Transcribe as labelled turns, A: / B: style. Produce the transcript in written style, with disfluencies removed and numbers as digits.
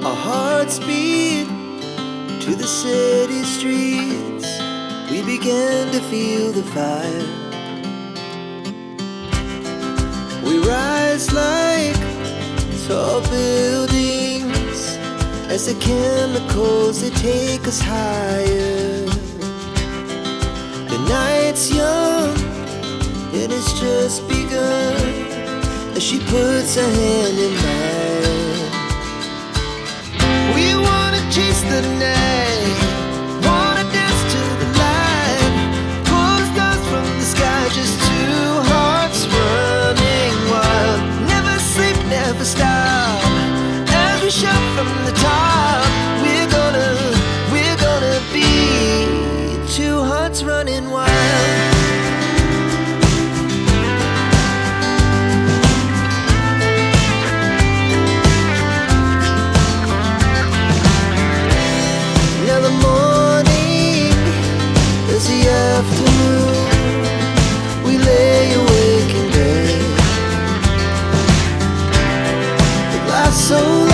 A: Our hearts beat to the city streets. We began to feel the fire. We rise like tall buildings as the chemicals, they take us higher. The night's young and it's just begun as she puts her hand in mine. We wanna chase the night, wanna dance to the light, pull the stars from the sky, just two hearts running wild. Never sleep, never stop, as we shout from the top. We're gonna be two hearts running wild. Now the morning is the afternoon. We lay awake in bed. The life's so